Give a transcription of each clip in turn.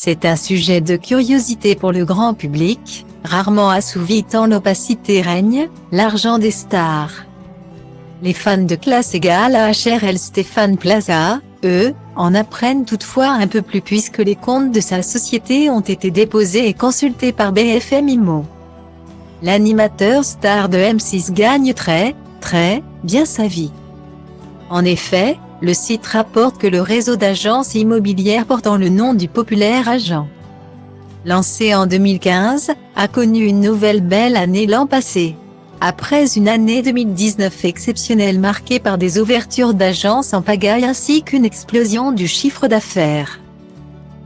C'est un sujet de curiosité pour le grand public, rarement assouvi tant l'opacité règne, l'argent des stars. Les fans de classe égale à HRL Stéphane Plaza, eux, en apprennent toutefois un peu plus puisque les comptes de sa société ont été déposés et consultés par BFM Immo. L'animateur star de M6 gagne très bien sa vie. En effet, le site rapporte que le réseau d'agences immobilières portant le nom du populaire agent, lancé en 2015, a connu une nouvelle belle année l'an passé. Après une année 2019 exceptionnelle marquée par des ouvertures d'agences en pagaille ainsi qu'une explosion du chiffre d'affaires.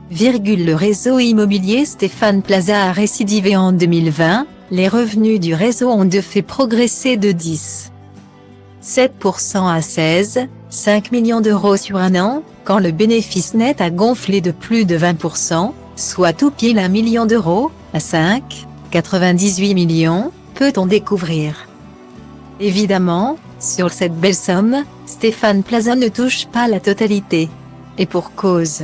Le réseau immobilier Stéphane Plaza a récidivé en 2020, les revenus du réseau ont de fait progressé de 10,7% à 16,5 millions d'euros sur un an, quand le bénéfice net a gonflé de plus de 20%, soit tout pile 1 million d'euros, à 5,98 millions, peut-on découvrir. Évidemment, sur cette belle somme, Stéphane Plaza ne touche pas la totalité. Et pour cause.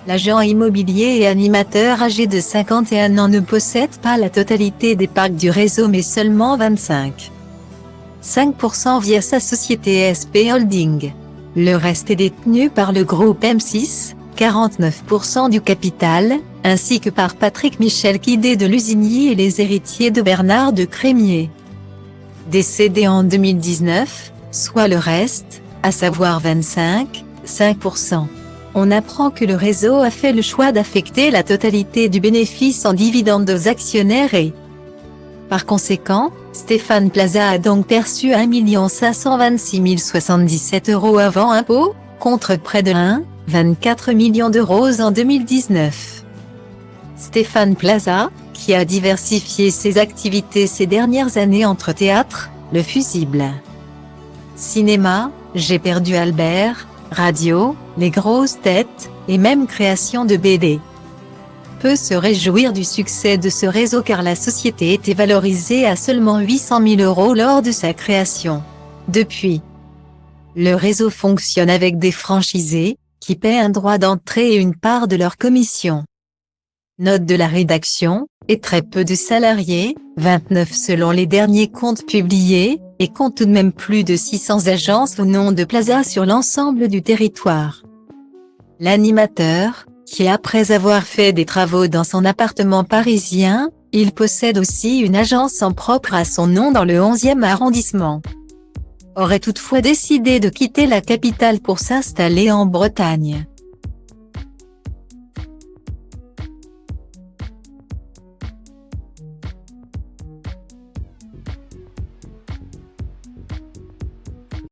L'agent immobilier et animateur âgé de 51 ans ne possède pas la totalité des parcs du réseau mais seulement 25,5% via sa société SP Holding. Le reste est détenu par le groupe M6, 49% du capital, ainsi que par Patrick Michel Quidé de Lusigny et les héritiers de Bernard de Crémier. Décédé en 2019, soit le reste, à savoir 25,5%. On apprend que le réseau a fait le choix d'affecter la totalité du bénéfice en dividendes aux actionnaires et, par conséquent, Stéphane Plaza a donc perçu 1 526 077 € avant impôt, contre près de 1,24 million d'euros en 2019. Stéphane Plaza, qui a diversifié ses activités ces dernières années entre théâtre, le fusible, cinéma, J'ai perdu Albert, radio, les grosses têtes, et même création de BD. Peut se réjouir du succès de ce réseau car la société était valorisée à seulement 800 000 € lors de sa création. Depuis, le réseau fonctionne avec des franchisés, qui paient un droit d'entrée et une part de leur commission. Note de la rédaction, et très peu de salariés, 29 selon les derniers comptes publiés, et compte tout de même plus de 600 agences au nom de Plaza sur l'ensemble du territoire. L'animateur, qui après avoir fait des travaux dans son appartement parisien, il possède aussi une agence en propre à son nom dans le 11e arrondissement, aurait toutefois décidé de quitter la capitale pour s'installer en Bretagne.